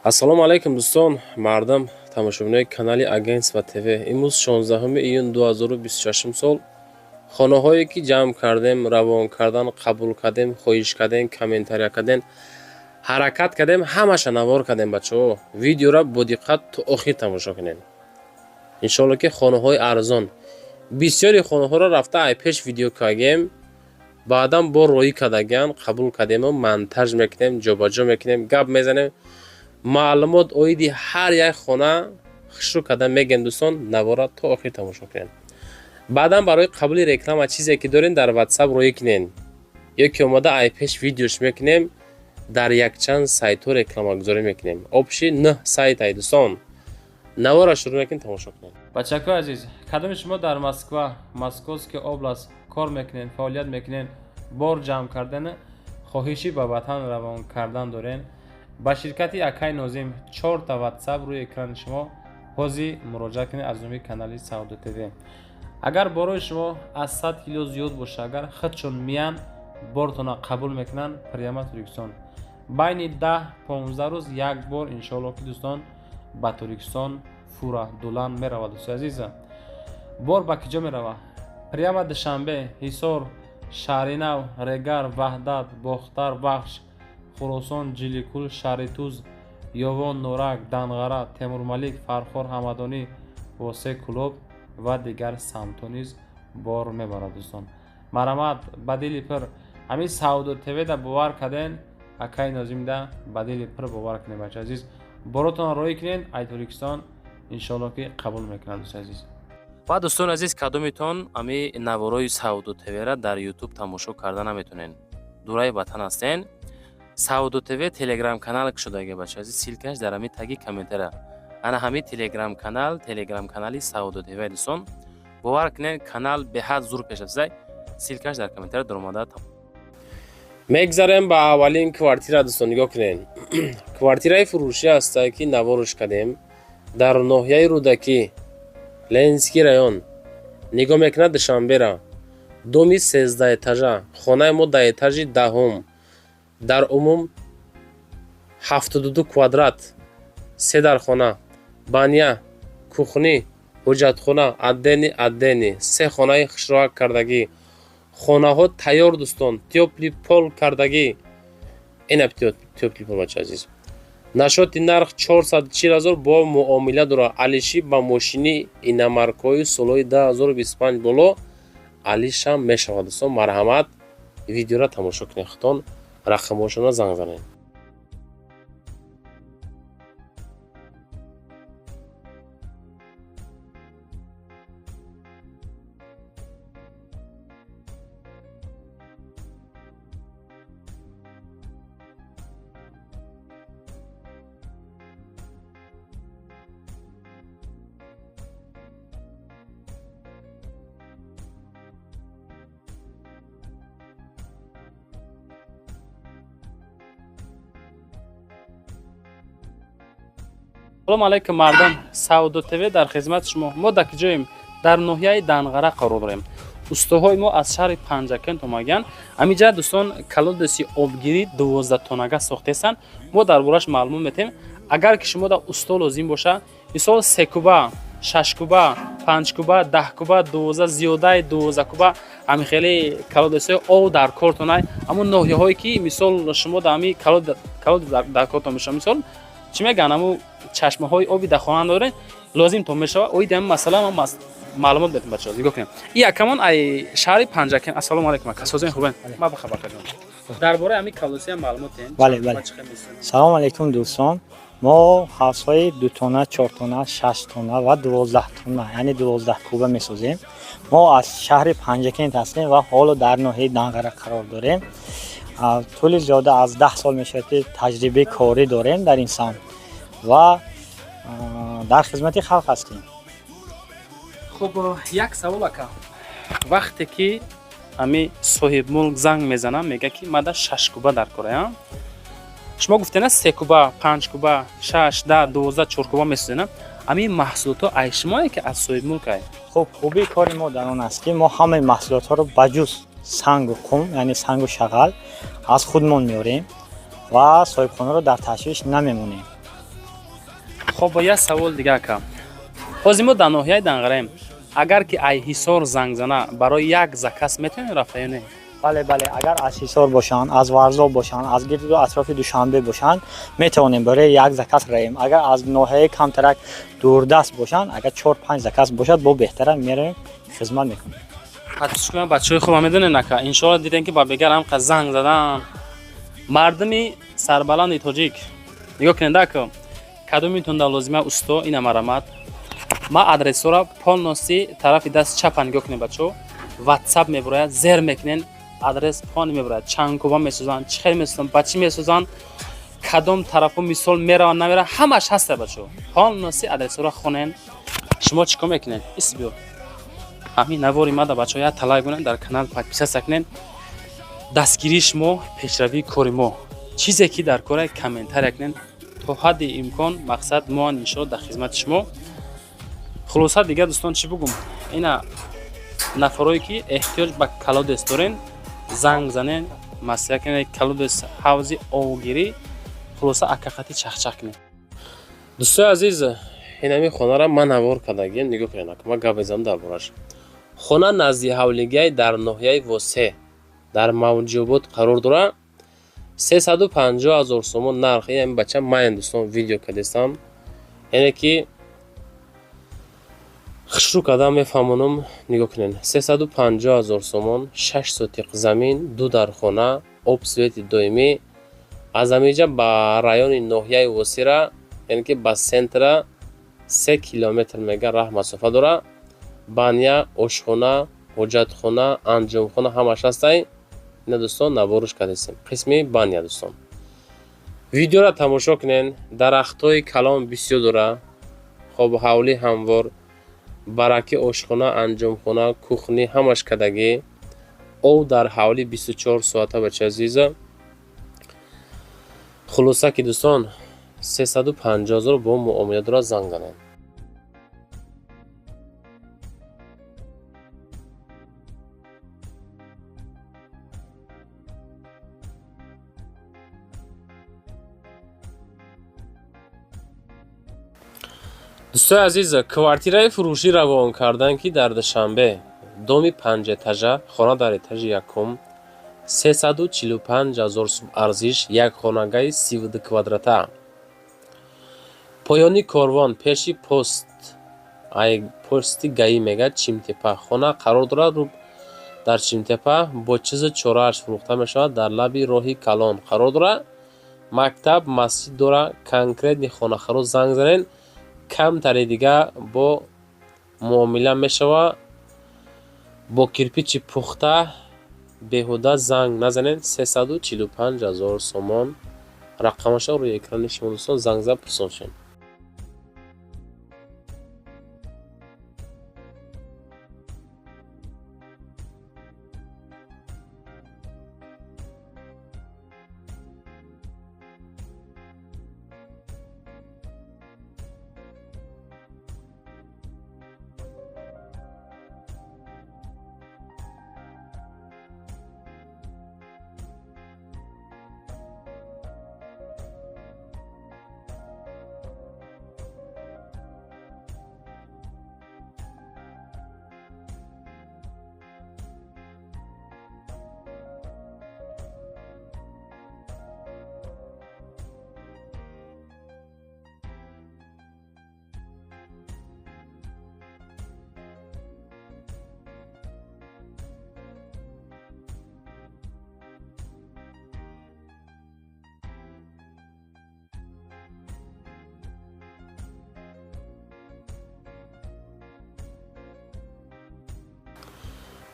ассалому алайкум дӯстон, мардам тамошобинои канали Агентство ТВ. Имрӯз 16 июн 2026 сол хонаҳое ки ҷамъ кардем, равон кардан, қабул кардем, хоҳиш кардем, комментария кардем, ҳаракат кардем, ҳамаша навор кардем бачаҳо. Видеора бо диққат то охир тамошо кунед. иншоалло ки хонаҳои арзон. Бисёри хонаҳоро рафта ай пеш видео кардем, баъдан бо роӣ кардаган қабул кардем, монтаж мекунем, ҷобаҷо мекунем, гап мезанем. маълумот оиди ҳар як хона хушрӯ карда мегем дӯстон, навора то охир тамошо кунед. баъдан барои қабули реклама чизе ки дорем дар WhatsApp роӣ кунед. ёки омада ай пеш видеош мекунем, дар якчанд сайтҳо рекламагузорӣ мекунем. Обши 9 сайт ай дӯстон. навора шурӯъ мекунем, тамошо кунед. бачакои азиз, кадоми шумо дар Москва, Московский област кор мекунед, фаъолият мекунед, бор ҷамъ кардани хоҳиши ба ватан равон кардан дорен, ба ширкати Акай Нозим 4 та WhatsApp рӯи экрани шумо ҳозир муроҷиат кунед аз номи канали Саудо ТВ. агар борои шумо аз 100 кило зиёд боша, агар худшон миян бортона қабул мекунанд, прямо Туркистон байни 10-15 рӯз як бор иншоалло ки дӯстон ба Туркистон фура дулан меравад. дӯстои азиза, бор ба киҷо мерава? прямо Душанбе, Ҳисор, Шаҳринав, Регар, Ваҳдат, Бохтар Бахш, Хӯросон, Ҷиликул, Шаҳри Туз, Ёвон, Норак, Данғара, Темурмалик, Фархор, Ҳамадонӣ, Восе Кулоб ва дигар самтҳо низ бор мебарад. дӯстон марамат ба дили пир ҳамин Саудо ТВ да бовар карден, Акай Нозим да ба дили пир бовар кунед. бача азиз, боротон роӣ кунед, ай Туркистон иншоалло ки қабул мекунад. дӯстои азиз, ва дӯстон азиз, кадомитон ами наворои Саудо ТВ-ра дар YouTube тамошо карда наметонен, дураи ватан ҳастен, Саудо ТВ телеграм канал шудаги бача азиз, силкаш дар ами таги комментария. ана ҳами телеграм канали Саудо ТВ дӯстон, бовар кунед, канал беҳад зур пеш аст. силкаш дар комментария дар омада. мегзарем ба аввалин квартира дӯстон, нигоҳ кунед. квартираи фурӯшӣ аст ки наворош кардем дар ноҳияи Рӯдаки, Ленинский район. нигоҳ мекунад Душанбера, доми 13 этажа, хонаи мо дар этажи 10, дар умум 72 квадрат, 3 дар хона, баня, кухни, ҳуҷҷатхона, аддени, 3 хонаи хушроҳак кардагӣ, хонаҳо тайёр дӯстон, тёпли пол кардагӣ. ина тёпли пол бача азиз. нашоти нарх 440 000 бо муомила дора. алиши ба мошини инамаркои солҳои 2025 боло алишам мешавад. дӯстон марҳамат, видеора тамошо кунед, хутон рақамошона занг занед. салому алайкум мардам, Саудо ТВ дар хизмати шумо. мо дар киҷоем? дар ноҳияи Данғара қарор дорем. устоҳои мо аз шаҳри Панҷакент омаган. амиҷа дӯстон колодеси обгирӣ 12 тонага сохтесанд. мо дар бораш маълумот метем. агар ки шумо да усто лозим боша, мисол 3 куба, 6 куба, 5 куба, 10 куба, 12 зиёдаи 12 куба, ами хеле колодесиҳои ов дар кортонай. аммо ноҳияҳое ки мисол шумо да ами колод дар кортон меша, мисол чӣ мегӯянд, аммо чашмаҳои оби дар хона дорен, лозим то мешава. оиди ҳамин масъала ма маълумот метем бачаҳо. нигоҳ кунед. ин якамон ай шаҳри Панҷакент. ассалому алайкум ака, созен хубен? ма бахабар кардам. дар бораи ҳамин колодесия маълумот ден. бале. салому алайкум дӯстон. мо ҳавзҳои 2 тона, 4 тона, 6 тона ва 12 тона, яъне 12 куба месозем. мо аз шаҳри Панҷакент ҳастем ва ҳоло дар ноҳияи Данғара қарор дорем. тӯли зиёда аз 10 сол мешавад ки таҷрибаи корӣ дорем дар ин самт ва дар хизмати халқ ҳастем. хуб, як савол ака. вақте ки ами соҳибмулк занг мезанам, мега ки мада 6 куба дар кораям, шумо гуфтена 3 куба, 5 куба, 6, 10, 12, 4 куба месозена. ами маҳсулотҳо ай шумое ки аз соҳибмулк ай? хуб, хубии кори мо дар он аст ки мо ҳамаи маҳсулотҳоро ба ҷуз сангу қум, яъне сангу шағал аз худмон меорем ва соҳибхонаро дар ташвиш намемонем. خب با یه سوال دیگه کم ҳозир мо дар ноҳияи Дангараем агар ки ай ҳисор занг зана барои як закас метавонем рафта ё не بله بله اگر از حصار باشن از ورزاب باشن از گرد و اطراف دوشنبه باشن میتونیم برای یک زکات ریم. اگر از ناحیه کمترک دوردست باشن اگر 4-5 زکات باشد با بهتره میریم خدمت میکنیم. حتی شما بچهای خوب میدونن نکه ان شاء الله دیدن که با بگر هم که زنگ زدن مردمی سربلند تاجیک نگاه کننده که کدومتون در لازمه استا این مرامت ما آدرس را پانوسی طرف دست چپ نگاه کنید بچو واتساپ میبراید زر میکنین آدرس پان میبراید چند کوبا میسازن چه خیلی میسازن بچی میسازن کدوم طرفو مثال میره و نمیره همش هست بچو پانوسی آدرس را خونین شما چیکار میکنین اس بیو همین نواری ما در بچه‌ها طلای کنن در کانال پادپیسا سکنن دستگیری شما پیشروی کاری ما چیزی که در کار کامنتار کنن تا حد امکان مقصد ما ان شاء الله در خدمت شما. خلاصه دیگه دوستان چی بگم اینا نفرایی که احتیاج به کلود دارن زنگ زنن مسئله کنه کلود حوزه اوگیری خلاصه اکاختی چخچخ کنه. دوستای عزیز اینمی خانه را من نوار کردگیم نگاه کنید که ما گپ بزنم دربارش. خانه نزدیک حولیگی در ناحیه واسه در موجودات قرار داره 350,000 سوم نرخ. این بچه من دوستان ویدیو کردم یعنی که خشرو کردم میفهمونم نگاه کنین 350,000 سوم 6 سوتیق زمین دو در خانه آب سویت دائمی از همینجا با رایون ناحیه واسه را یعنی که با سنتر 3 کیلومتر میگه راه مسافت داره. بانیا، آشخانه، حاجتخانه، انجمخانه همش هست. اینا دوستان نوارش کردیم قسمی بانیا دوستان. ویدیو را تماشا کنین درختای کلام بسیار داره. خب حولی هموار برکه آشخانه، انجمخانه، کوخنی همش کدگی او در حولی 24 ساعته بچه عزیز. خلاصه که دوستان 350,000 با معامله را زنگ زنین. دوستای عزیز کوارتیره فروشی روان کردن که در دوشنبه دومی 5 اتاژه خانه در اتاژ یکم 345,000 سوم ارزش یک خانگاه 32 کвадрата. پایانی کاروان پیشی پستی گایی میگه چیمتپه خانه قرار دارد در چیمتپه با چیز چوراش فروخته می شود در لبی راهی کلان قرار دارد. مکتب مسجد داره کنکریت خانه خرو زنگ زنین کم تری دیگه با معامله می شود با کرپیچ پخته بهوده زنگ نزنین 345,000 سوم رقمش روی اکران شما دوستان زنگ زد پرسان شین.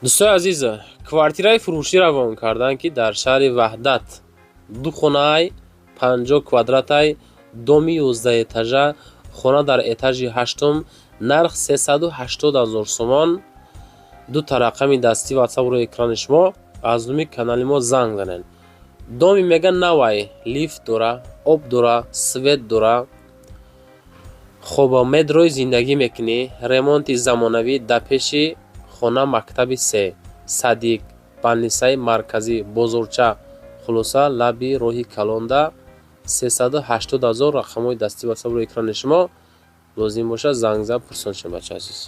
دوستای عزیز کوارتیره فروشی روان کردن که در شهر وحدت دو خانه 50 کвадрата دومی 11 اتاژه خانه در اتاژ هشتم نرخ 380,000 سوم. دو تا رقم دستی واتساپ روی اکران شما از روی کانال ما زنگ زنین. دومی میگه نوای لیفت داره آب داره سویت داره خب مدروی زندگی میکنی ремонти замонавӣ да пеши خانه مکتب 3 صدیق بانیسای مرکزی بزرچه خلاصه لبی روحی کلانده 380,000 рақамҳои дастӣ ватсап рӯи экрани шумо. лозим бошад занг зад пурсон шуд бача азиз.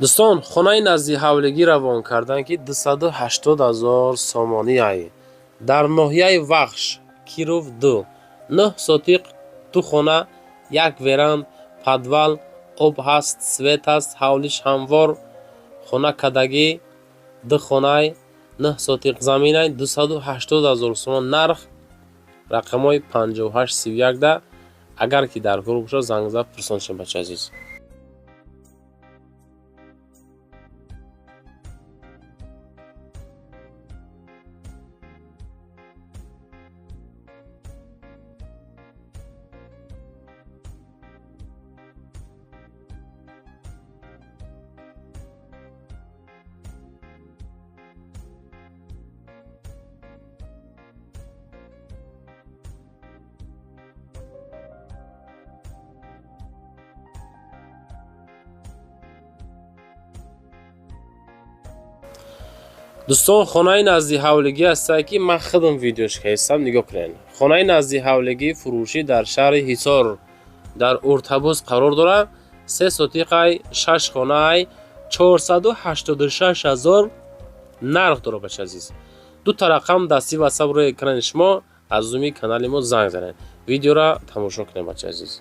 дӯстон, хонаи назди ҳавлигӣ равон кардан ки 280,000 сомонияй дар ноҳияи Вахш, Киров 2. 9 сотиқ ту хона, як веранд, подвал, об ҳаст, свет ҳаст, ҳавлиш ҳамвор, хона кадагӣ, ду хонай, 9 сотиқ заминай, 280,000 сомон нарх. рақамҳои 5831 да. агар ки дар кор бошад занг зад пурсон шуд бача азиз. дӯстон, хонаи назди ҳавлигӣ ҳастае ки ман худам видеош кардам. нигоҳ кунед. хонаи назди ҳавлигӣ фурӯшӣ дар шаҳри Ҳисор дар Уртабуз қарор дорад. 3 сотиқай, 6 хонаай, 486,000 нарх дорад бача азиз. ду та рақам дастӣ ватсап рӯи экрани шумо. аз зуми канали мо занг занед. видеора тамошо кунед бача азиз.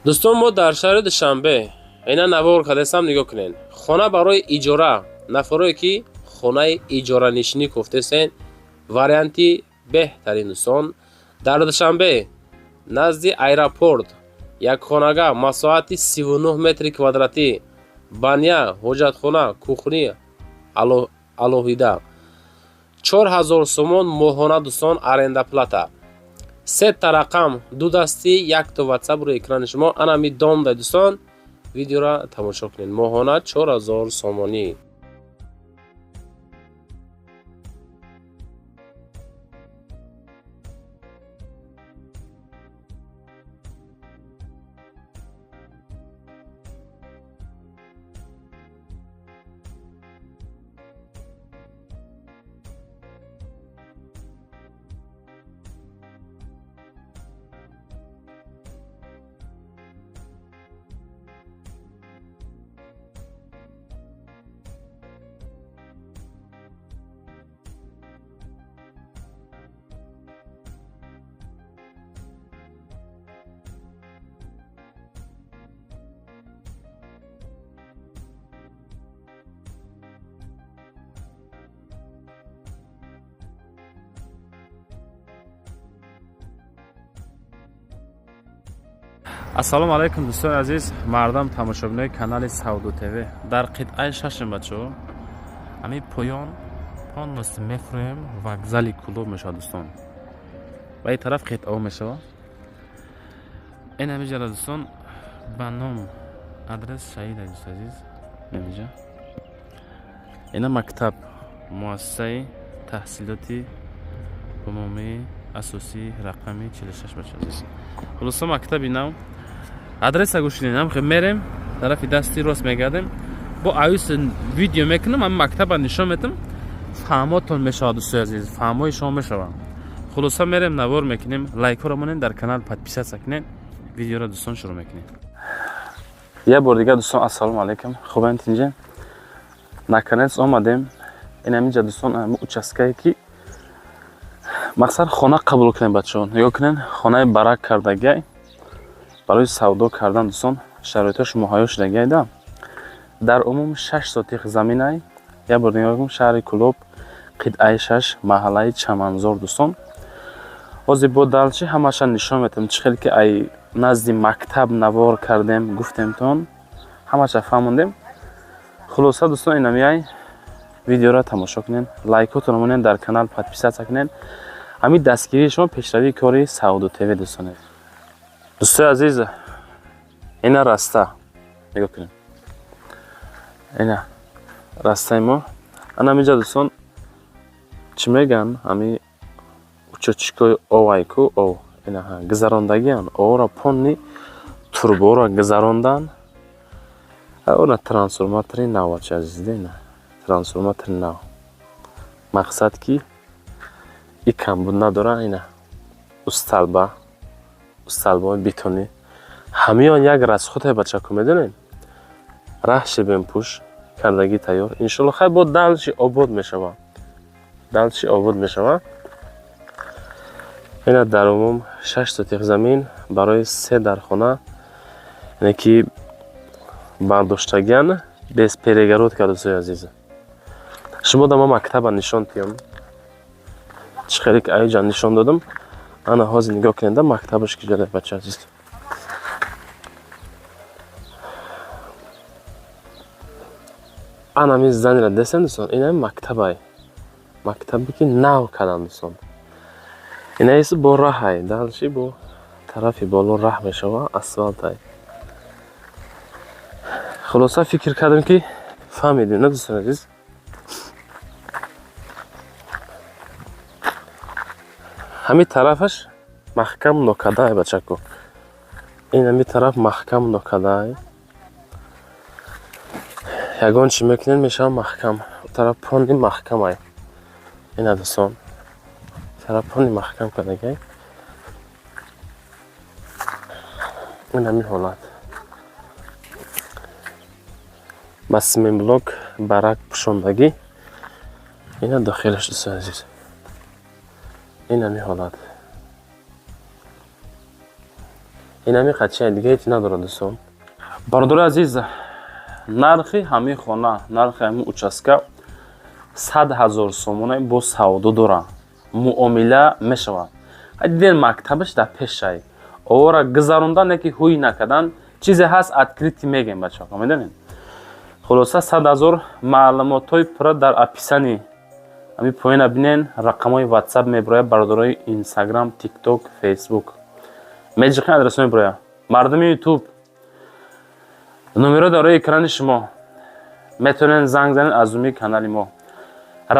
дӯстон, мо дар шаҳри Душанбе айна навор кардастам. нигоҳ кунед. хона барои иҷора, нафароне ки хонаи иҷоранишинӣ гуфтесен, варианти беҳтарин дӯстон. дар Душанбе назди аэропорт, якхонага, масоҳати 39 метри квадратӣ, баня, ҳоҷатхона, кухни алоҳида, 4000 сомон моҳона дӯстон аренда плата. 3 та рақам, ду дастӣ, як то ватсап рӯи экрани шумо. анами дом да дӯстон. видеора тамошо кунед. моҳона 4000 сомонӣ. ассалому алайкум дӯстони азиз, мардам тамошобинои канали Сауду ТВ. Дар қитъаи шашем бачаҳо, ҳамин поён понност мефурӯем вокзали Кулоб мешавад дӯстон. Ба ин тараф қитъаҳо мешавад. Ин ҳамиҷара дӯстон ба ном адрес шаҳида дӯстони азиз мемиҷа. Ина мактаб муассисаи таҳсилоти умумии асосии рақами 46 бача азиз. Хулоса мактаби нав адреса гӯшидем ҳам мерем тарафи дасти рост мегардем бо авис видео мекунам ҳам мактаба нишон метам фаҳмотон мешавад дӯстои азиз фаҳмои шумо мешавад. Хулоса мерем навор мекунем лайкҳоро монем дар канал подписатсия кунед видеоро дӯстон шурӯъ мекунем. Я бор дигар дӯстон ассалому алайкум хубанд инҷа наконец омадем ин ҳаминҷа дӯстон ҳам участкае ки мақсад хона қабул кунем бачаҳо нигоҳ кунед хонаи барак кардагиай барои савдо кардан дӯстон шароитош муҳайё шудагиай да дар умум 6 сотиқ заминай я бор нигоҳ кунем шаҳри Кулоб қитъаи 6 маҳаллаи Чаманзор дӯстон ҳозир бо далчи ҳамаша нишон метавем чӣ хеле ки ай назди мактаб навор кардем гуфтемтон ҳамаша фаҳмондем. Хулоса дӯстон инамиай видеоро тамошо кунед лайкотонро монед дар канал подписатсия кунед ҳамин дастгирии шумо пешравии кори Сауду ТВ дӯстонед. дӯстои азиз ина раста нигоҳ кунед ина растаи мо ана миҷа дӯстон чӣ меган ҳами учочкои овайку ов ина гузарондагиан овро понни турборо гузарондан ona трансформатори нав ача азизда ина трансформатори нав мақсад ки и камбуд надора ина усталбаи бетонӣ ҳамиён як расхоте бачаку медонем раҳ шебем пуш кардаги тайёр иншоалло хай бо далчи обод мешавад ина дар умум 6 сотиқ замин барои 3 дархона яне ки бардоштагиан без перегородка дӯстои азиз шумо дама мактаба нишон диём чӣ хеле ки аиҷа нишон додам ана ҳозир нигоҳ кунеда мактабаш ки ҷода бача азиз ана ми занира дестем дӯстон ина мактабай мактаби ки нав кадан дӯстон ина эси бо раҳай далчи бо тарафи боло раҳ мешава асфалтай хулоса фикр кардем ки фаҳмидем на дӯстони азиз ҳамин тарафаш маҳкам нокадай бачако ин ҳамин тараф маҳкам нокадай ягон чӣ мекунем мешава маҳкам тараф понни маҳкамай ина дӯстон тараф понни маҳкам кардагиай ин ҳамин ҳолат ба семенблок барак пушондагӣ ина дохилаш дӯстони азиз ин ҳамин ҳолат ин ҳамин қачияи дига ҳеҷ надорад дӯстон бародари азиз нархи ҳамин хона нархи ҳамин участка 100 000 сомона бо савдо дора муомила мешавад диден мактабаш дар пешай овора гузарондан яки ҳӯй накардан чизе ҳаст откритӣ мегем бачаҳо медонед хулоса 100 000 маълумотҳои пурра дар описани ҳамин поина бинен рақамҳои WhatsApp мебирояд бародарои Instagram, TikTok, Facebook меҷиқин адресҳо мебирояд мардуми YouTube номеро дар рӯи экрани шумо метавонед занг занед аз умии канали мо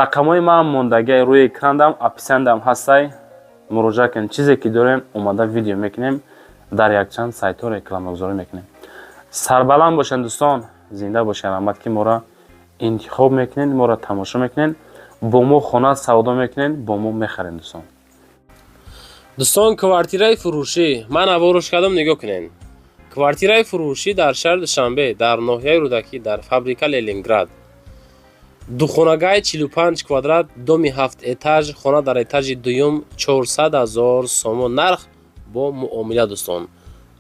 рақамҳои ман мондагиай рӯи экрандам описандам ҳастай муроҷиат кунед чизе ки дорем омада видео мекунем дар якчанд сайтҳо рекламагузорӣ мекунем сарбаланд бошед дӯстон зинда бошед раҳмат ки моро интихоб мекунед моро тамошо мекунед бо мо хона савдо мекунед бо мо мехаред дӯстон квартираи фурӯшӣ ман наворуш кардам нигоҳ кунед квартираи фурӯшӣ дар шаҳри Душанбе дар ноҳияи Рӯдакӣ дар фабрика Ленинград духонагаи 45 квадрат доми 7 этаж хона дар этажи дуюм 400 000 сомон нарх бо муомила дӯстон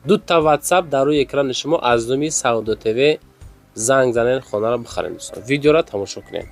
дута WhatsApp дар рӯи экрани шумо аз номи Сауду ТВ занг занед хонаро бихаред дӯстон видеоро тамошо кунед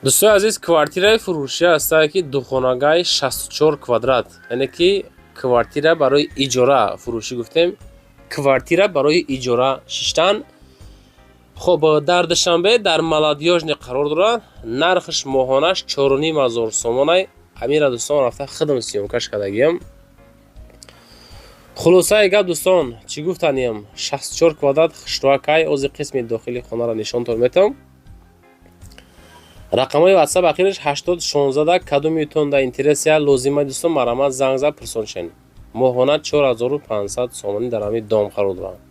دوستای عزیز کвартираи фурӯшӣ ҳастае ки духонагаи 64 квадрат, яъне ки квартира барои иҷора фурӯшӣ гуфтем. Квартира барои иҷора шиштан. хуб дар Душанбе дар Молодёжне қарор дорад. Нархш моҳонаш 4500 сомонай. Амира дӯстон рафта хидм сиёмкаш кардагиям. хулосаи гап дӯстон чӣ гуфтанем, 64 квадрат хиштуакай ози қисми дохили хонаро нишонтон метавам. рақамҳои ватсап ахираш 8016 кадомитон да интересия лозима дӯстон марамат занг зад пурсоншен. моҳона 4500 сомонӣ дар ҳамин дом қарор дорад.